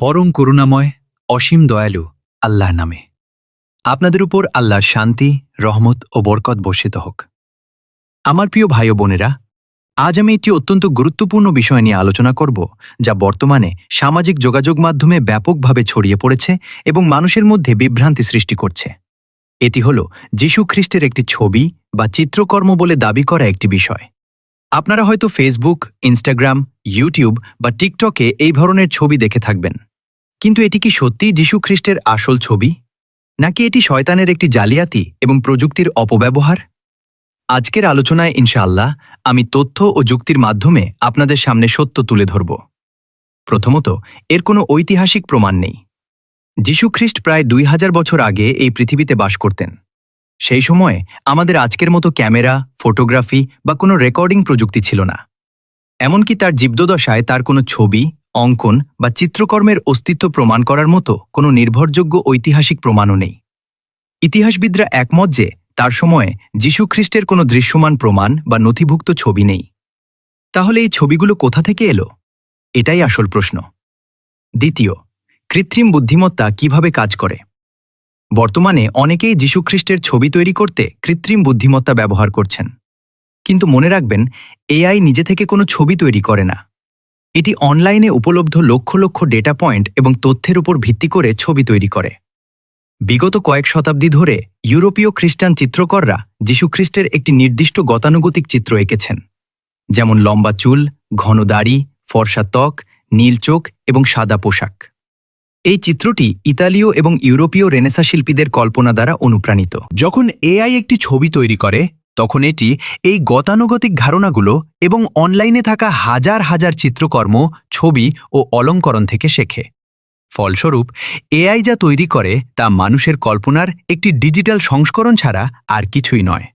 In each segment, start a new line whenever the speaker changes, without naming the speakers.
পরম করুণাময় অসীম দয়ালু আল্লাহর নামে। আপনাদের উপর আল্লাহর শান্তি, রহমত ও বরকত বর্ষিত হোক। আমার প্রিয় ভাই ও বোনেরা, আজ আমি একটি অত্যন্ত গুরুত্বপূর্ণ বিষয় নিয়ে আলোচনা করব, যা বর্তমানে সামাজিক যোগাযোগ মাধ্যমে ব্যাপকভাবে ছড়িয়ে পড়েছে এবং মানুষের মধ্যে বিভ্রান্তি সৃষ্টি করছে। এটি হল যীশু খ্রিস্টের একটি ছবি বা চিত্রকর্ম বলে দাবি করা একটি বিষয়। আপনারা হয়তো ফেসবুক, ইনস্টাগ্রাম, ইউটিউব বা টিকটকে এই ধরনের ছবি দেখে থাকবেন। কিন্তু এটি কি সত্যিই যীশু খ্রিস্টের আসল ছবি, নাকি এটি শয়তানের একটি জালিয়াতি এবং প্রযুক্তির অপব্যবহার? আজকের আলোচনায় ইনশাআল্লাহ আমি তথ্য ও যুক্তির মাধ্যমে আপনাদের সামনে সত্য তুলে ধরব। প্রথমত, এর কোনো ঐতিহাসিক প্রমাণ নেই। যীশু খ্রিস্ট প্রায় 2000 বছর আগে এই পৃথিবীতে বাস করতেন। সেই সময়ে আমাদের আজকের মতো ক্যামেরা, ফটোগ্রাফি বা কোনো রেকর্ডিং প্রযুক্তি ছিল না। এমনকি তার জীবদ্দশায় তার কোনো ছবি, অঙ্কন বা চিত্রকর্মের অস্তিত্ব প্রমাণ করার মতো কোনো নির্ভরযোগ্য ঐতিহাসিক প্রমাণও নেই। ইতিহাসবিদরা একমত যে তার সময়ে যীশু খ্রিস্টের কোনো দৃশ্যমান প্রমাণ বা নথিভুক্ত ছবি নেই। তাহলে এই ছবিগুলো কোথা থেকে এলো? এটাই আসল প্রশ্ন। দ্বিতীয়, কৃত্রিম বুদ্ধিমত্তা কিভাবে কাজ করে? বর্তমানে অনেকেই যীশু খ্রিস্টের ছবি তৈরি করতে কৃত্রিম বুদ্ধিমত্তা ব্যবহার করছেন। কিন্তু মনে রাখবেন, এআই নিজে থেকে কোনো ছবি তৈরি করে না। এটি অনলাইনে উপলব্ধ লক্ষ লক্ষ ডেটা পয়েন্ট এবং তথ্যের উপর ভিত্তি করে ছবি তৈরি করে। বিগত কয়েক শতাব্দী ধরে ইউরোপীয় খ্রিস্টান চিত্রকররা যীশুখ্রিস্টের একটি নির্দিষ্ট গতানুগতিক চিত্র এঁকেছেন, যেমন লম্বা চুল, ঘন দাড়ি, ফর্সা ত্বক, নীল চোখ এবং সাদা পোশাক। এই চিত্রটি ইতালীয় এবং ইউরোপীয় রেনেসা শিল্পীদের কল্পনা দ্বারা অনুপ্রাণিত।
যখন এআই একটি ছবি তৈরি করে, তখন এটি এই গতানুগতিক ধারণাগুলো এবং অনলাইনে থাকা হাজার হাজার চিত্রকর্ম, ছবি ও অলঙ্করণ থেকে শেখে। ফলস্বরূপ এআই যা তৈরি করে তা মানুষের কল্পনার একটি ডিজিটাল সংস্করণ ছাড়া আর কিছুই নয়।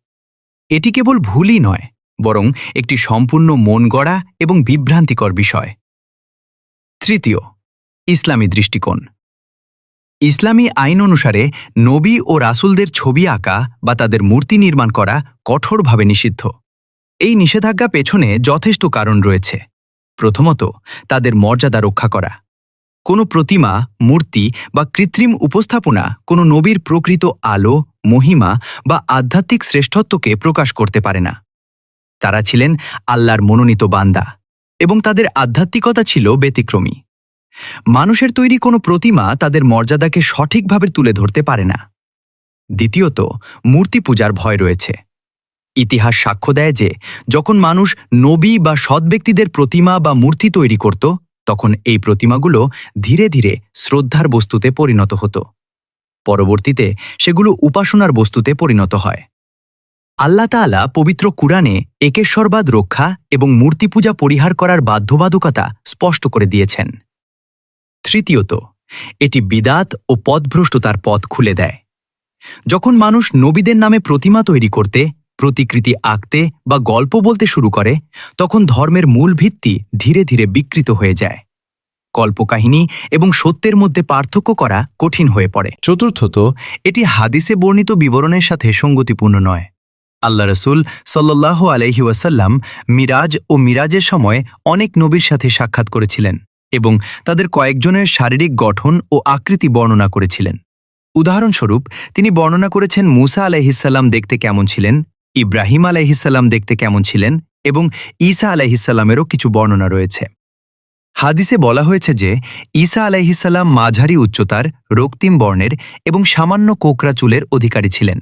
এটি কেবল ভুলই নয়, বরং একটি সম্পূর্ণ মন গড়া এবং বিভ্রান্তিকর বিষয়। তৃতীয়, ইসলামী দৃষ্টিকোণ। ইসলামী আইন অনুসারে নবী ও রাসূলদের ছবি আঁকা বা তাদের মূর্তি নির্মাণ করা কঠোরভাবে নিষিদ্ধ। এই নিষেধাজ্ঞা পেছনে যথেষ্ট কারণ রয়েছে। প্রথমত, তাদের মর্যাদা রক্ষা করা। কোনো প্রতিমা, মূর্তি বা কৃত্রিম উপস্থাপনা কোনো নবীর প্রকৃত আলো, মহিমা বা আধ্যাত্মিক শ্রেষ্ঠত্বকে প্রকাশ করতে পারে না। তারা ছিলেন আল্লাহর মনোনীত বান্দা এবং তাদের আধ্যাত্মিকতা ছিল ব্যতিক্রমী। মানুষের তৈরি কোনো প্রতিমা তাদের মর্যাদাকে সঠিকভাবে তুলে ধরতে পারে না। দ্বিতীয়ত, মূর্তি পূজার ভয় রয়েছে। ইতিহাস সাক্ষ্য দেয় যে যখন মানুষ নবী বা সৎ ব্যক্তিদের প্রতিমা বা মূর্তি তৈরি করত, তখন এই প্রতিমাগুলো ধীরে ধীরে শ্রদ্ধার বস্তুতে পরিণত হতো। পরবর্তীতে সেগুলো উপাসনার বস্তুতে পরিণত হয়। আল্লাহ তাআলা পবিত্র কুরআনে একেশ্বরবাদ রক্ষা এবং মূর্তি পূজা পরিহার করার বাধ্যবাধকতা স্পষ্ট করে দিয়েছেন। তৃতীয়ত, এটি বিদাত ও পথভ্রষ্টতার পথ খুলে দেয়। যখন মানুষ নবীদের নামে প্রতিমা তৈরি করতে, প্রতিকৃতি আঁকতে বা গল্প বলতে শুরু করে, তখন ধর্মের মূল ভিত্তি ধীরে ধীরে বিকৃত হয়ে যায়। কল্পকাহিনী এবং সত্যের মধ্যে পার্থক্য করা কঠিন হয়ে পড়ে। চতুর্থত, এটি হাদিসে বর্ণিত বিবরণের সাথে সঙ্গতিপূর্ণ নয়। আল্লাহ রাসূল সাল্লাল্লাহু আলাইহি ওয়াসাল্লাম মিরাজ ও মিরাজের সময় অনেক নবীর সাথে সাক্ষাৎ করেছিলেন এবং তাদের কয়েকজনের শারীরিক গঠন ও আকৃতি বর্ণনা করেছিলেন। উদাহরণস্বরূপ, তিনি বর্ণনা করেছেন মূসা আলাইহিসসালাম দেখতে কেমন ছিলেন, ইব্রাহিম আলাইহিসসালাম দেখতে কেমন ছিলেন এবং ঈসা আলাইহিসসালামেরও কিছু বর্ণনা রয়েছে। হাদিসে বলা হয়েছে যে ঈসা আলাইহিসসালাম মাঝারি উচ্চতার, রক্তিম বর্ণের এবং সামান্য কোকড়া চুলের অধিকারী ছিলেন।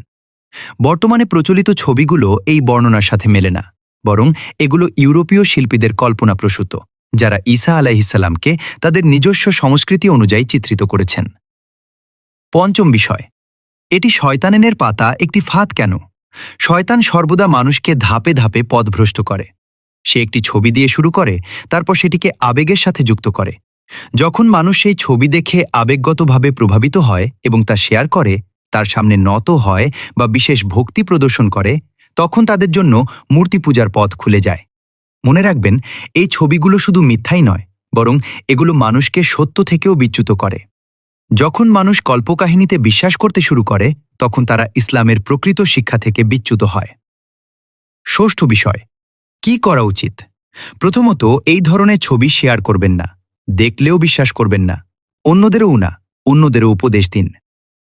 বর্তমানে প্রচলিত ছবিগুলো এই বর্ণনার সাথে মেলে না, বরং এগুলো ইউরোপীয় শিল্পীদের কল্পনাপ্রসূত, যারা ঈসা আলাইহিসসালামকে তাদের নিজস্ব সংস্কৃতি অনুযায়ী চিত্রিত করেছেন। পঞ্চম বিষয়, এটি শয়তানের পাতা একটি ফাঁদ কেন? শয়তান সর্বদা মানুষকে ধাপে ধাপে পথভ্রষ্ট করে। সে একটি ছবি দিয়ে শুরু করে, তারপর সেটিকে আবেগের সাথে যুক্ত করে। যখন মানুষ সেই ছবি দেখে আবেগগতভাবে প্রভাবিত হয় এবং তা শেয়ার করে, তার সামনে নত হয় বা বিশেষ ভক্তি প্রদর্শন করে, তখন তাদের জন্য মূর্তি পূজার পথ খুলে যায়। মনে রাখবেন, এই ছবিগুলো শুধু মিথ্যাই নয়, বরং এগুলো মানুষকে সত্য থেকেও বিচ্যুত করে। যখন মানুষ কল্পকাহিনীতে বিশ্বাস করতে শুরু করে, তখন তারা ইসলামের প্রকৃত শিক্ষা থেকে বিচ্যুত হয়। ষষ্ঠ বিষয়, কি করা উচিত? প্রথমত, এই ধরনের ছবি শেয়ার করবেন না, দেখলেও বিশ্বাস করবেন না। অন্যদেরও উপদেশ দিন।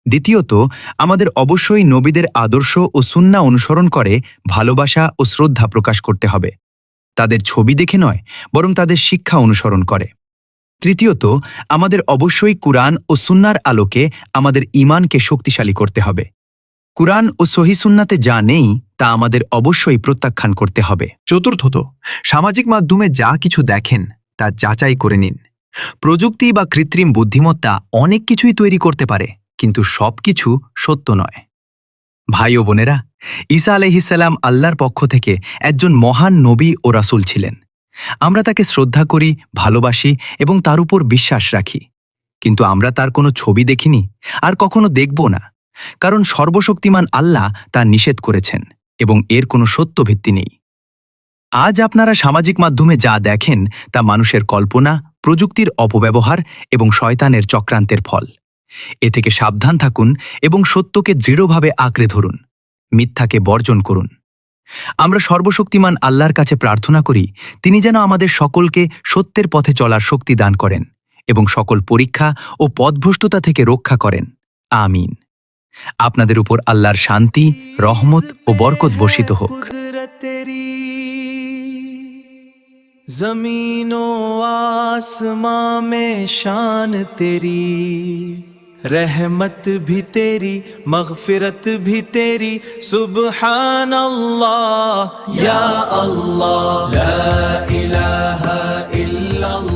দ্বিতীয়ত, আমাদের অবশ্যই নবীদের আদর্শ ও সুন্নাহ অনুসরণ করে ভালোবাসা ও শ্রদ্ধা প্রকাশ করতে হবে। তাদের ছবি দেখে নয়, বরং তাদের শিক্ষা অনুসরণ করে। তৃতীয়ত, আমাদের অবশ্যই কুরআন ও সুন্নাহর আলোকে আমাদের ঈমানকে শক্তিশালী করতে হবে। কুরআন ও সহিহ সুন্নাতে যা নেই তা আমাদের অবশ্যই প্রত্যাখ্যান করতে হবে। চতুর্থত, সামাজিক মাধ্যমে যা কিছু দেখেন তা যাচাই করে নিন। প্রযুক্তি বা কৃত্রিম বুদ্ধিমত্তা অনেক কিছুই তৈরি করতে পারে, কিন্তু সবকিছু সত্য নয়। ভাই ও বোনেরা, ঈসা আলাইহিসসালাম আল্লাহর পক্ষ থেকে একজন মহান নবী ও রাসূল ছিলেন। আমরা তাকে শ্রদ্ধা করি, ভালোবাসি এবং তার উপর বিশ্বাস রাখি। কিন্তু আমরা তার কোনো ছবি দেখিনি আর কখনো দেখব না, কারণ সর্বশক্তিমান আল্লাহ তা নিষেধ করেছেন এবং এর কোনো সত্য ভিত্তি নেই। আজ আপনারা সামাজিক মাধ্যমে যা দেখেন তা মানুষের কল্পনা, প্রযুক্তির অপব্যবহার এবং শয়তানের চক্রান্তের ফল। এ থেকে সাবধান থাকুন এবং সত্যকে দৃঢ়ভাবে আঁকড়ে ধরুন। মিথ্যাকে বর্জন করুন। আমরা সর্বশক্তিমান আল্লাহর কাছে প্রার্থনা করি তিনি যেন আমাদের সকলকে সত্যের পথে চলার শক্তি দান করেন এবং সকল পরীক্ষা ও পথভ্রষ্টতা থেকে রক্ষা করেন। আমিন। আপনাদের উপর আল্লাহর শান্তি, রহমত ও বরকত বর্ষিত হোক।
जमीनो आसमां में शान तेरी, रहमत भी तेरी, मगफिरत भी तेरी, सुबहान अल्लाह या अल्लाह, ला इलाहा इल्लल्लाह।